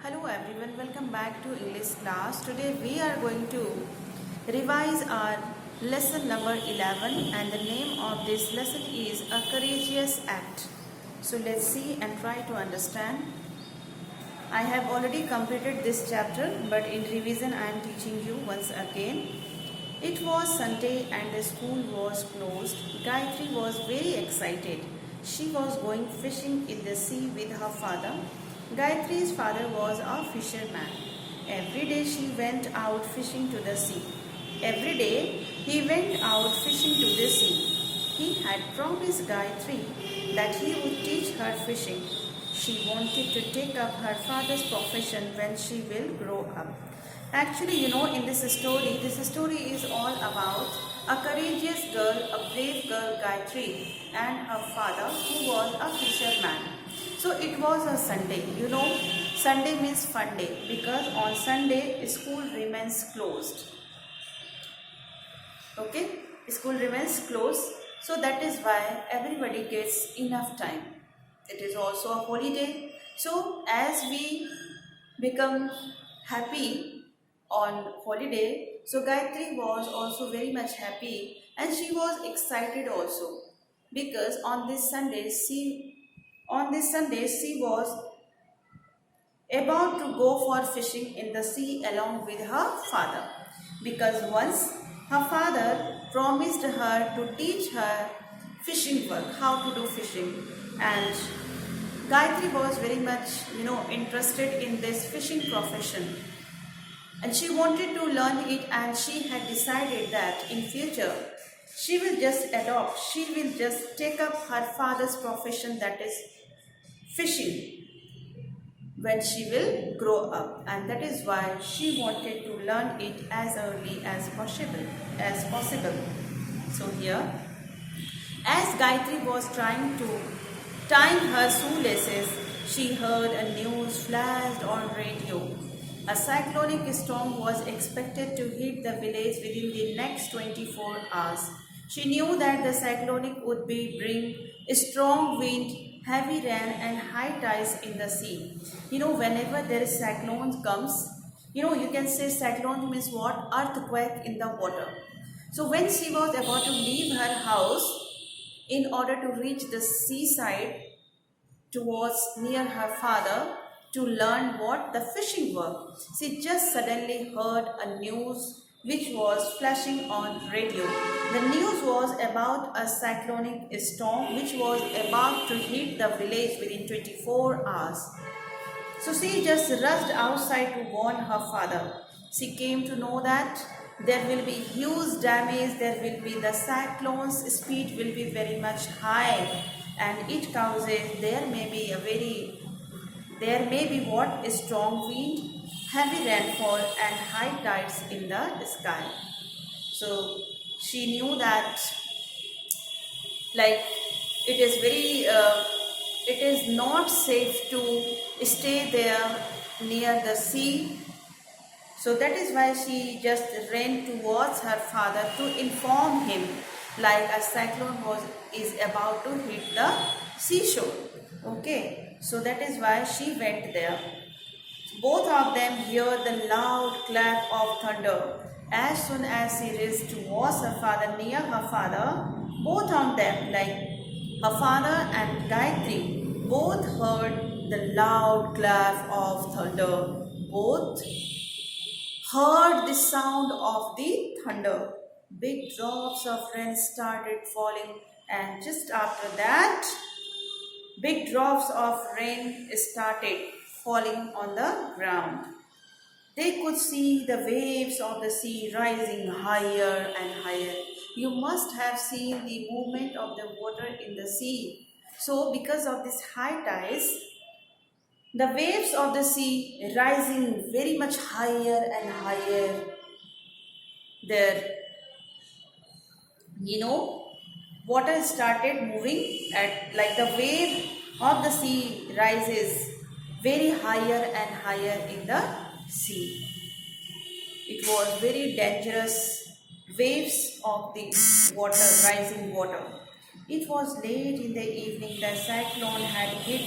Hello everyone, welcome back to English class. Today we are going to revise our lesson number 11 and the name of this lesson is A Courageous Act. So let's see and try to understand. I have already completed this chapter but in revision I am teaching you once again. It was Sunday and the school was closed. Gayatri was very excited. She was going fishing in the sea with her father. Gayatri's father was a fisherman. Every day she went out fishing to the sea. Every day he went out fishing to the sea. He had promised Gayatri that he would teach her fishing. She wanted to take up her father's profession when she will grow up. Actually, in this story is all about a courageous girl, a brave girl, Gayatri, and her father who was a fisherman. So it was a Sunday. Sunday means fun day because on Sunday school remains closed. Okay, school remains closed. So that is why everybody gets enough time. It is also a holiday. So as we become happy on holiday, so Gayatri was also very much happy and she was excited also because on this Sunday she was about to go for fishing in the sea along with her father because once her father promised her to teach her fishing work, how to do fishing, and Gayatri was very much interested in this fishing profession and she wanted to learn it, and she had decided that in future she will just take up her father's profession, that is fishing, when she will grow up, and that is why she wanted to learn it as early as possible. So here, as Gayatri was trying to tie her shoelaces, she heard a news flashed on radio. A cyclonic storm was expected to hit the village within the next 24 hours. She knew that the cyclonic would bring strong wind, heavy rain and high tides in the sea. Whenever there is cyclone comes, you can say cyclone means what? Earthquake in the water. So when she was about to leave her house in order to reach the seaside towards near her father to learn what the fishing work, she just suddenly heard a news which was flashing on radio. The news was about a cyclonic storm which was about to hit the village within 24 hours. So she just rushed outside to warn her father. She came to know that there will be huge damage, the cyclone's speed will be very much high, and it causes, there may be what? A strong wind, heavy rainfall and high tides in the sky. So she knew that it is it is not safe to stay there near the sea. So that is why she just ran towards her father to inform him like a cyclone is about to hit the seashore. Okay, so that is why she went there. Both of them heard the loud clap of thunder. As soon as she reached towards her father, near her father, both of them, like her father and Gayatri, both heard the loud clap of thunder. Both heard the sound of the thunder. Big drops of rain started falling, and just after that, big drops of rain started falling on the ground. They could see the waves of the sea rising higher and higher. You must have seen the movement of the water in the sea. So because of this high tides, the waves of the sea rising very much higher and higher. There, water started moving at, like, the wave of the sea rises very higher and higher in the sea. It was very dangerous waves of the water, rising water. It was late in the evening. The cyclone had hit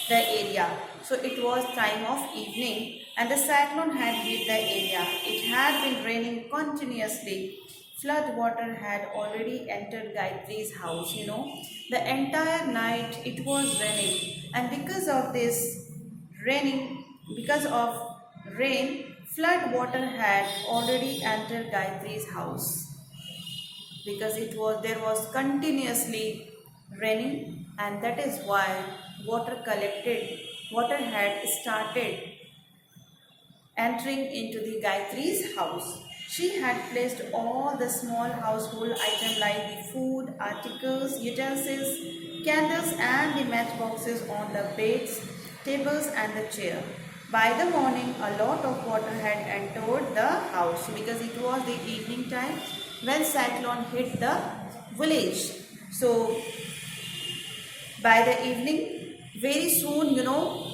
the area. So it was time of evening and the cyclone had hit the area. It had been raining continuously. Flood water had already entered Gayatri's house, The entire night it was raining, and because of rain, flood water had already entered Gayatri's house because there was continuously raining, and that is why water had started entering into the Gayatri's house. She had placed all the small household items like the food, articles, utensils, candles and the matchboxes on the beds, tables and the chair. By the morning, a lot of water had entered the house because it was the evening time when cyclone hit the village. So by the evening, very soon,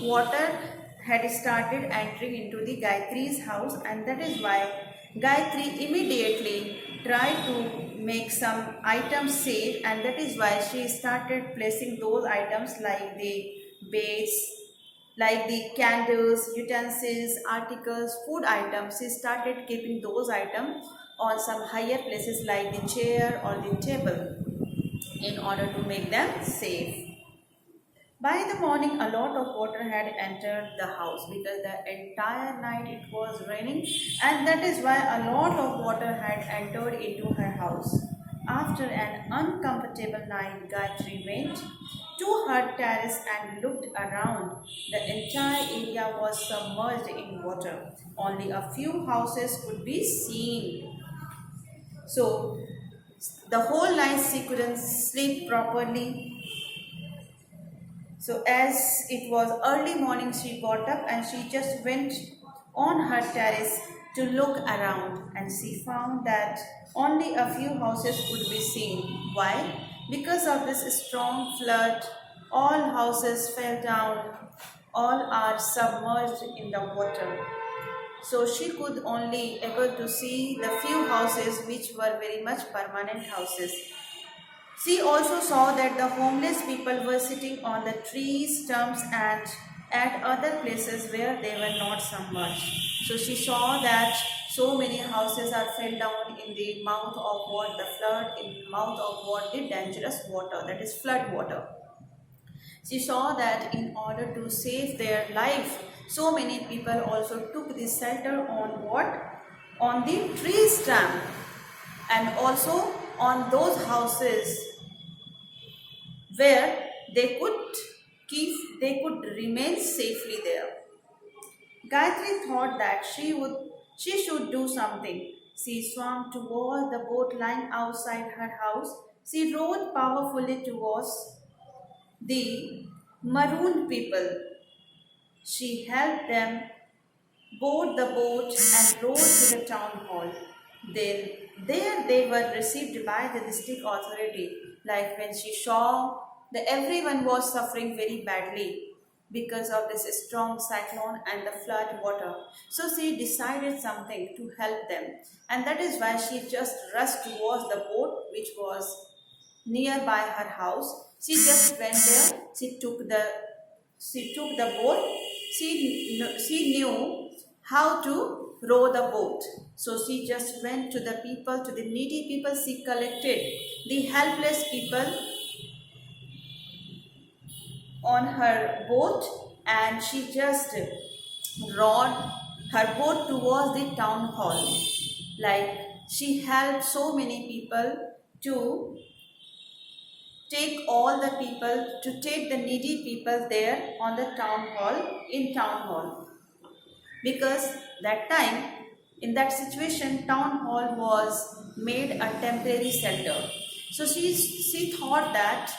water had started entering into the Gayatri's house, and that is why Gayatri immediately tried to make some items safe, and that is why she started placing those items like the beds, like the candles, utensils, articles, food items. She started keeping those items on some higher places like the chair or the table in order to make them safe. By the morning, a lot of water had entered the house because the entire night it was raining, and that is why a lot of water had entered into her house. After an uncomfortable night, Gayatri went to her terrace and looked around. The entire area was submerged in water. Only a few houses could be seen. So, the whole night she couldn't sleep properly. So as it was early morning, she got up and she just went on her terrace to look around, and she found that only a few houses could be seen. Why? Because of this strong flood, all houses fell down, all are submerged in the water. So she could only able to see the few houses which were very much permanent houses. She also saw that the homeless people were sitting on the trees, stumps and at other places where they were not submerged. So she saw that so many houses are fell down in the mouth of what the flood, in the mouth of what the dangerous water, that is flood water. She saw that in order to save their life, so many people also took the shelter on what? On the tree stump, and also on those houses where they could remain safely there. Gayatri thought that she should do something. She swam towards the boat lying outside her house. She rowed powerfully towards the marooned people. She helped them board the boat and rowed to the town hall. Then there they were received by the district authority. Like when she saw that everyone was suffering very badly because of this strong cyclone and the flood water. So she decided something to help them. And that is why she just rushed towards the boat which was nearby her house. She just went there. She took the boat. She knew how to row the boat. So she just went to the people, to the needy people. She collected the helpless people on her boat, and she just rowed her boat towards the town hall. Like she helped so many people to take the needy people there on the town hall, because that time in that situation town hall was made a temporary shelter. So she thought that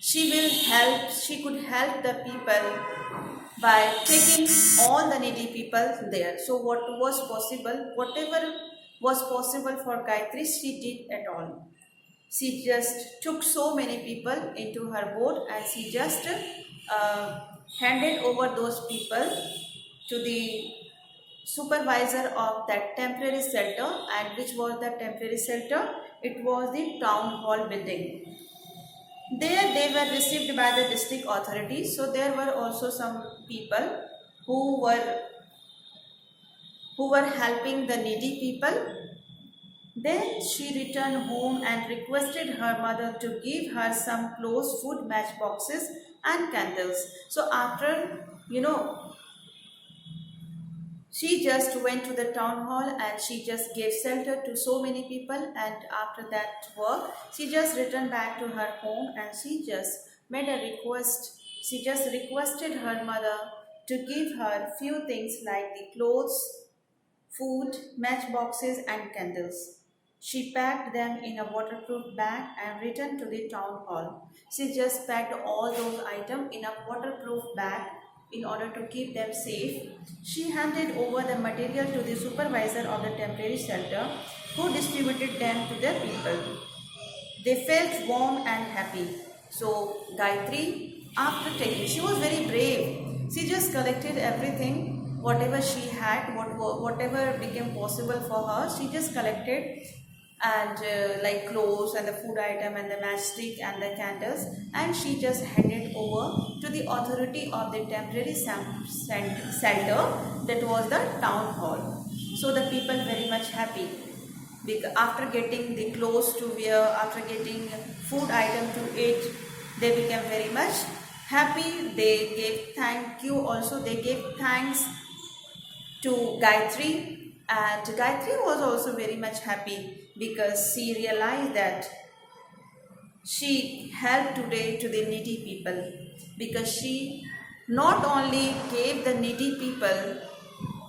she could help the people by taking all the needy people there. So whatever was possible for Gayatri, she did at all. She just took so many people into her boat, and she just handed over those people to the supervisor of that temporary shelter. And which was the temporary shelter? It was the town hall building. There they were received by the district authorities. So there were also some people who were helping the needy people. Then she returned home and requested her mother to give her some clothes, food, matchboxes, and candles. So after, she just went to the town hall and she just gave shelter to so many people. And after that work, she just returned back to her home and she just made a request. She just requested her mother to give her few things like the clothes, food, matchboxes, and candles. She packed them in a waterproof bag and returned to the town hall. She just packed all those items in a waterproof bag in order to keep them safe. She handed over the material to the supervisor of the temporary shelter, who distributed them to the people. They felt warm and happy. So Gayatri, after taking, she was very brave. She just collected everything, whatever she had, whatever became possible for her. She just collected and like clothes and the food item and the matchstick and the candles, and she just handed over to the authority of the temporary shelter, that was the town hall. So the people very much happy because after getting the clothes to wear, after getting food item to eat, they became very much happy. They gave thank you also, they gave thanks to Gayatri, and Gayatri was also very much happy because she realized that she helped today to the needy people, because she not only gave the needy people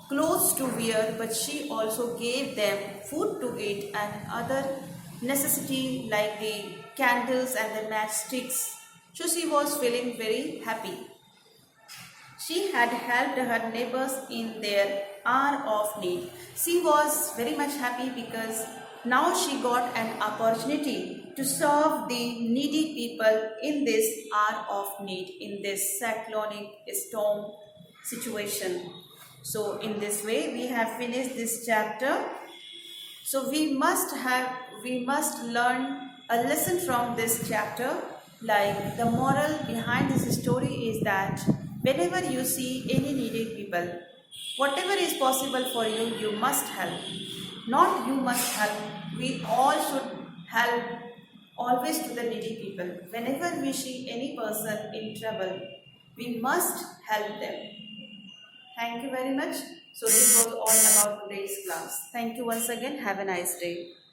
clothes to wear, but she also gave them food to eat and other necessity like the candles and the matchsticks. So she was feeling very happy. She had helped her neighbors in their hour of need. She was very much happy because now she got an opportunity to serve the needy people in this hour of need, in this cyclonic storm situation. So in this way we have finished this chapter. So we must learn a lesson from this chapter. Like the moral behind this story is that whenever you see any needy people, whatever is possible for you, you must help. Not you must help. We all should help always to the needy people. Whenever we see any person in trouble, we must help them. Thank you very much. So this was all about today's class. Thank you once again. Have a nice day.